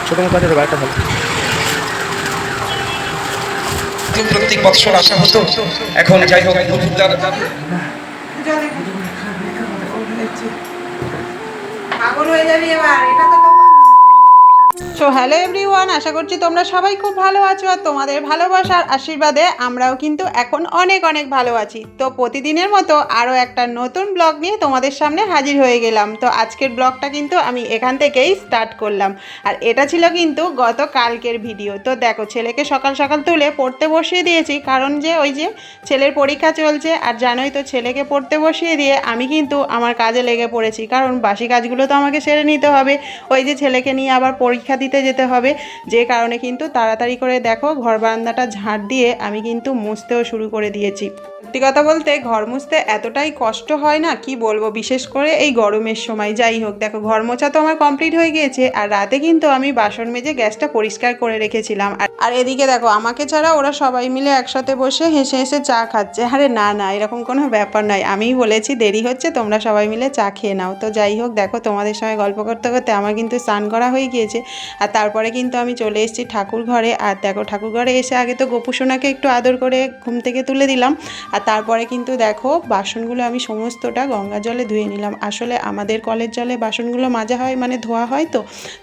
ছোটো মতো আছে, একটা ভালো। প্রত্যেক বৎসর আসা হতো, এখন যাই হোক পাগল হয়ে যাবি এবার, এটা তো। সো হ্যালো এভরিওয়ান, আশা করছি তোমরা সবাই খুব ভালো আছো আর তোমাদের ভালোবাসার আশীর্বাদে আমরাও কিন্তু এখন অনেক অনেক ভালো আছি। তো প্রতিদিনের মতো আরও একটা নতুন ব্লগ নিয়ে তোমাদের সামনে হাজির হয়ে গেলাম। তো আজকের ব্লগটা কিন্তু আমি এখান থেকেই স্টার্ট করলাম, আর এটা ছিল কিন্তু গত কালকের ভিডিও। তো দেখো, ছেলেকে সকাল সকাল তুলে পড়তে বসিয়ে দিয়েছি, কারণ যে ওই যে ছেলের পরীক্ষা চলছে, আর জানোই তো ছেলেকে পড়তে বসিয়ে দিয়ে আমি কিন্তু আমার কাজে লেগে পড়েছি, কারণ বাসি কাজগুলো তো আমাকে সেরে নিতে হবে। ওই যে ছেলেকে নিয়ে আবার পরীক্ষা দিতে যেতে হবে, যে কারণে কিন্তু তাড়াতাড়ি করে দেখো ঘর বারান্দাটা ঝাড় দিয়ে আমি কিন্তু মুছতেও শুরু করে দিয়েছি। সত্যি কথা বলতে ঘর মুছতে এতটাই কষ্ট হয় না, কি বলবো, বিশেষ করে এই গরমের সময়। যাই হোক, দেখো ঘর মোছা তো আমার কমপ্লিট হয়ে গিয়েছে, আর রাতে কিন্তু আমি বাসন মেজে গ্যাসটা পরিষ্কার করে রেখেছিলাম। আর এদিকে দেখো, আমাকে ছাড়া ওরা সবাই মিলে একসাথে বসে হেসে হেসে চা খাচ্ছে। আরে না না, এরকম কোনো ব্যাপার নয়, আমিই বলেছি দেরি হচ্ছে, তোমরা সবাই মিলে চা খেয়ে নাও। তো যাই হোক, দেখো তোমাদের সঙ্গে গল্প করতে করতে আমার কিন্তু স্নান করা হয়ে গিয়েছে, আর তারপরে কিন্তু আমি চলে এসেছি ঠাকুর ঘরে। আর দেখো, ঠাকুর ঘরে এসে আগে তো গোপুসোনাকে একটু আদর করে ঘুম থেকে তুলে দিলাম, আর তারপরে কিন্তু দেখো বাসনগুলো আমি সমস্তটা গঙ্গা জলে ধুয়ে নিলাম। আসলে আমাদের কলের জলে বাসনগুলো মাজা হয়, মানে ধোয়া হয়,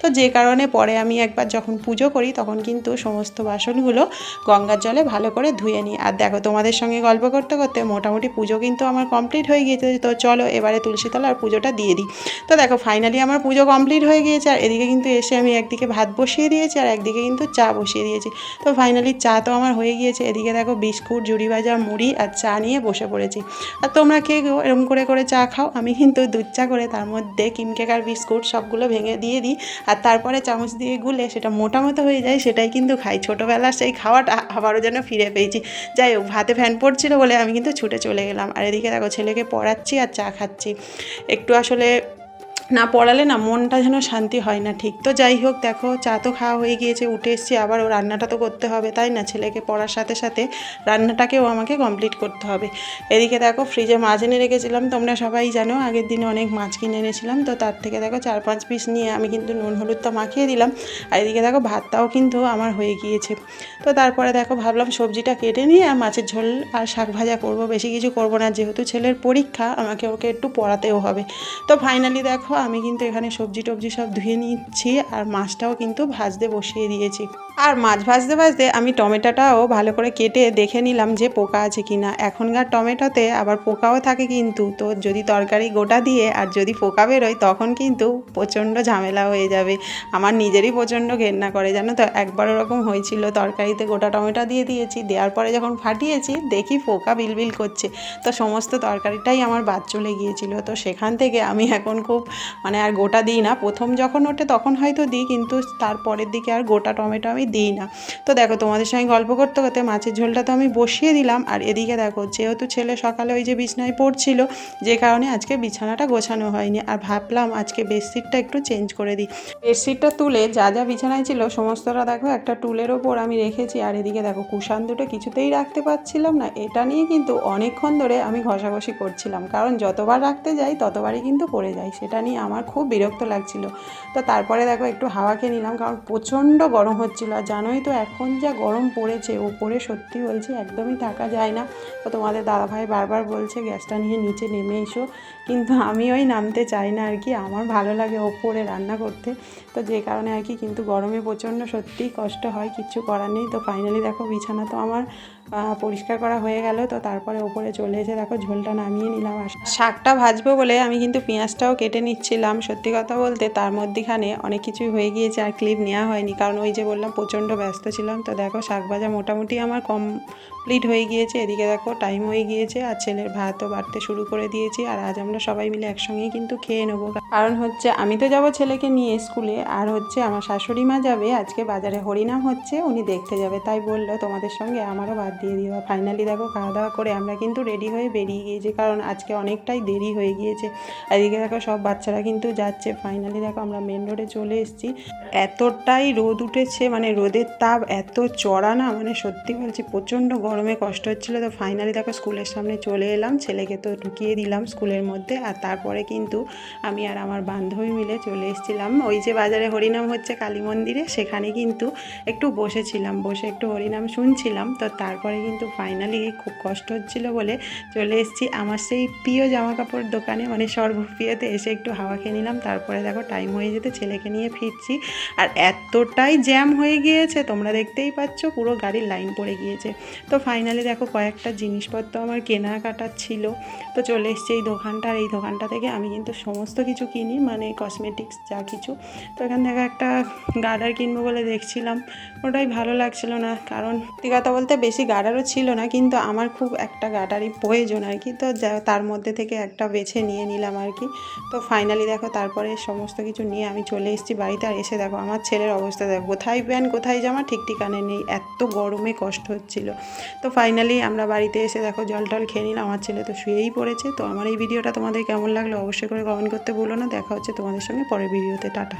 তো যে কারণে পরে আমি একবার যখন পুজো করি তখন কিন্তু সমস্ত বাসনগুলো গঙ্গার জলে ভালো করে ধুয়ে নিই। আর দেখো, তোমাদের সঙ্গে গল্প করতে করতে মোটামুটি পুজো কিন্তু আমার কমপ্লিট হয়ে গিয়েছে। তো চলো এবারে তুলসীতলার পুজোটা দিয়ে দিই। তো দেখো ফাইনালি আমার পুজো কমপ্লিট হয়ে গিয়েছে, আর এদিকে কিন্তু এসে আমি একদিকে ভাত বসিয়ে দিয়েছি আর একদিকে কিন্তু চা বসিয়ে দিয়েছি। তো ফাইনালি চা তো আমার হয়ে গিয়েছে। এদিকে দেখো বিস্কুট, ঝুড়ি ভাজা, মুড়ি আর চা নিয়ে বসে পড়েছি। আর তোমরা কে এরকম করে করে চা খাও? আমি কিন্তু দুধ চা করে তার মধ্যে কিমকেক আর বিস্কুট সবগুলো ভেঙে দিয়ে দিই, আর তারপরে চামচ দিয়ে গুলে সেটা মোটা মতো হয়ে যায়, সেটাই কিন্তু খাই। ছোটোবেলার সেই খাওয়াটা আবারও যেন ফিরে পেয়েছি। যাই হোক, ভাতে ফ্যান পড়ছিল বলে আমি কিন্তু ছুটে চলে গেলাম। আর এদিকে দেখো ছেলেকে পড়াচ্ছি আর চা খাচ্ছি। একটু আসলে না পড়ালে না মনটা যেন শান্তি হয় না ঠিক। তো যাই হোক, দেখো চা তো খাওয়া হয়ে গিয়েছে, উঠে এসেছি, আবার ও রান্নাটা তো করতে হবে, তাই না? ছেলেকে পড়ার সাথে সাথে রান্নাটাকেও আমাকে কমপ্লিট করতে হবে। এদিকে দেখো ফ্রিজে মাছ এনে রেখেছিলাম, তোমরা সবাই জানো আগের দিনে অনেক মাছ কিনে এনেছিলাম, তো তার থেকে দেখো 4-5 পিস নিয়ে আমি কিন্তু নুন হলুদটা মাখিয়ে দিলাম। আর এদিকে দেখো ভাতটাও কিন্তু আমার হয়ে গিয়েছে। তো তারপরে দেখো ভাবলাম সবজিটা কেটে নিয়ে আর মাছের ঝোল আর শাক ভাজা করবো, বেশি কিছু করবো না, যেহেতু ছেলের পরীক্ষা আমাকে ওকে একটু পড়াতেও হবে। তো ফাইনালি দেখো আমি কিন্তু এখানে সবজি টবজি সব ধুয়ে নিচ্ছি, আর মাছটাও কিন্তু ভাজতে বসিয়ে দিয়েছি। আর মাছ ভাজতে ভাজতে আমি টমেটোটাও ভালো করে কেটে দেখে নিলাম যে পোকা আছে কিনা। এখনকার টমেটোতে আবার পোকাও থাকে কিন্তু, তো যদি তরকারি গোটা দিয়ে আর যদি পোকা বেরোয় তখন কিন্তু প্রচণ্ড ঝামেলা হয়ে যাবে। আমার নিজেরই প্রচণ্ড ঘেন্না করে, জানো তো। একবার ওরকম হয়েছিল, তরকারিতে গোটা টমেটো দিয়ে দিয়েছি, দেওয়ার পরে যখন ফাটিয়েছি দেখি পোকা বিলবিল করছে, তো সমস্ত তরকারিটাই আমার বাদ চলে গিয়েছিল। তো সেখান থেকে আমি এখন খুব মানে আর গোটা দিই না। প্রথম যখন ওঠে তখন হয়তো দিই, কিন্তু তারপরের দিকে আর গোটা টমেটো আমি দিই না। তো দেখো তোমাদের সঙ্গে গল্প করতে করতে মাছের ঝোলটা তো আমি বসিয়ে দিলাম, আর এদিকে দেখো যেহেতু ছেলে সকালে ওই যে বিছানায় পড়ছিল, যে কারণে আজকে বিছানাটা গোছানো হয়নি, আর ভাবলাম আজকে বেডশিটটা একটু চেঞ্জ করে দিই। বেডশিটটা তুলে যা যা বিছানায় ছিল সমস্তটা দেখো একটা টুলের ওপর আমি রেখেছি। আর এদিকে দেখো কুশান দুটো কিছুতেই রাখতে পারছিলাম না, এটা নিয়ে কিন্তু অনেকক্ষণ ধরে আমি ঘষাঘষি করছিলাম, কারণ যতবার রাখতে যাই ততবারই কিন্তু পড়ে যায়, সেটা নিয়ে আমার খুব বিরক্ত লাগছিল। তো তারপরে দেখো একটু হাওয়া খেয়ে নিলাম, কারণ প্রচণ্ড গরম হচ্ছিল, আর জানোই তো এখন যা গরম পড়েছে, ওপরে সত্যি বলছি একদমই থাকা যায় না। তো তোমাদের দাদাভাই বারবার বলছে গ্যাসটা নিয়ে নিচে নেমে এসো, কিন্তু আমি ওই নামতে চাই না আর কি, আমার ভালো লাগে ওপরে রান্না করতে। তো যে কারণে আর কি, কিন্তু গরমে প্রচণ্ড সত্যিই কষ্ট হয়, কিচ্ছু করার নেই। তো ফাইনালি দেখো বিছানা তো আমার পরিষ্কার করা হয়ে গেল। তো তারপরে ওপরে চলে এসে দেখো ঝোলটা নামিয়ে নিলাম, আর শাকটা ভাজবো বলে আমি কিন্তু পেঁয়াজটাও কেটে নিচ্ছিলাম। সত্যি কথা বলতে তার মধ্যেখানে অনেক কিছুই হয়ে গিয়েছে, আর ক্লিপ নেওয়া হয়নি, কারণ ওই যে বললাম প্রচণ্ড ব্যস্ত ছিলাম। তো দেখো শাক ভাজা মোটামুটি আমার কমপ্লিট হয়ে গিয়েছে। এদিকে দেখো টাইম হয়ে গিয়েছে, আর ছেলের ভাতও বাড়তে শুরু করে দিয়েছি, আর আজ আমরা সবাই মিলে একসঙ্গেই কিন্তু খেয়ে নেবো। কারণ হচ্ছে আমি তো যাব ছেলেকে নিয়ে স্কুলে, আর হচ্ছে আমার শাশুড়ি মা যাবে আজকে বাজারে, হরিনাম হচ্ছে, উনি দেখতে যাবে, তাই বললো তোমাদের সঙ্গে আমারও ভাত দিয়ে দেওয়া। ফাইনালি দেখো খাওয়া দাওয়া করে আমরা কিন্তু রেডি হয়ে বেরিয়ে গিয়েছি, কারণ আজকে অনেকটাই দেরি হয়ে গিয়েছে। এদিকে দেখো সব বাচ্চারা কিন্তু যাচ্ছে। ফাইনালি দেখো আমরা মেন রোডে চলে এসেছি। এতটাই রোদ উঠেছে, মানে রোদের তাপ এত চড়া না, মানে সত্যি বলছি প্রচণ্ড গরমে কষ্ট হচ্ছিলো। তো ফাইনালি দেখো স্কুলের সামনে চলে এলাম, ছেলেকে তো ঢুকিয়ে দিলাম স্কুলের মধ্যে। আর তারপরে কিন্তু আমি আর আমার বান্ধবী মিলে চলে এসেছিলাম ওই যে বাজারে হরিনাম হচ্ছে কালী মন্দিরে, সেখানে কিন্তু একটু বসেছিলাম, বসে একটু হরিনাম শুনছিলাম। তো তারপরে কিন্তু ফাইনালি খুব কষ্ট হচ্ছিলো বলে চলে এসেছি আমার সেই প্রিয় জামা কাপড় দোকানে, মানে সর্বপ্রিয়তে এসে একটু হাওয়া খেয়ে নিলাম। তারপরে দেখো টাইম হয়ে যেতে ছেলেকে নিয়ে ফিরছি। আর এতটাই জ্যাম হয়ে গিয়েছে তোমরা দেখতেই পাচ্ছ, পুরো গাড়ির লাইন পড়ে গিয়েছে। তো ফাইনালি দেখো কয়েকটা জিনিসপত্র আমার কেনাকাটা ছিল, তো চলে এসেছি এই দোকানটা। আর এই দোকানটা থেকে আমি কিন্তু সমস্ত কিছু কিনি, মানে কসমেটিক্স যা কিছু। তো এখান থেকে একটা গার্ডার কিনবো বলে দেখছিলাম, ওটাই ভালো লাগছিল না, কারণ সত্যি কথা বলতে বেশি গার্ডারও ছিল না, কিন্তু আমার খুব একটা গার্ডারই প্রয়োজন আর কি। তো তার মধ্যে থেকে একটা বেছে নিয়ে নিলাম আর কি। তো ফাইনালি দেখো তারপরে সমস্ত কিছু নিয়ে আমি চলে এসেছি বাড়িতে। আর এসে দেখো আমার ছেলের অবস্থা দেখো, কোথায় প্যান্ট কোথায় জামা ঠিক ঠিকানে নেই, এত গরমে কষ্ট হচ্ছিল। তো ফাইনালি আমরা বাড়িতে এসে দেখো জল টল খেয়ে নিলাম, আমার ছেলে তো শুয়েই পড়েছে। তো আমার এই ভিডিওটা তোমাদের কেমন লাগলো অবশ্যই করে কমেন্ট করতে ভুলো না। দেখা হচ্ছে তোমাদের সঙ্গে পরের ভিডিওতে, টাটা।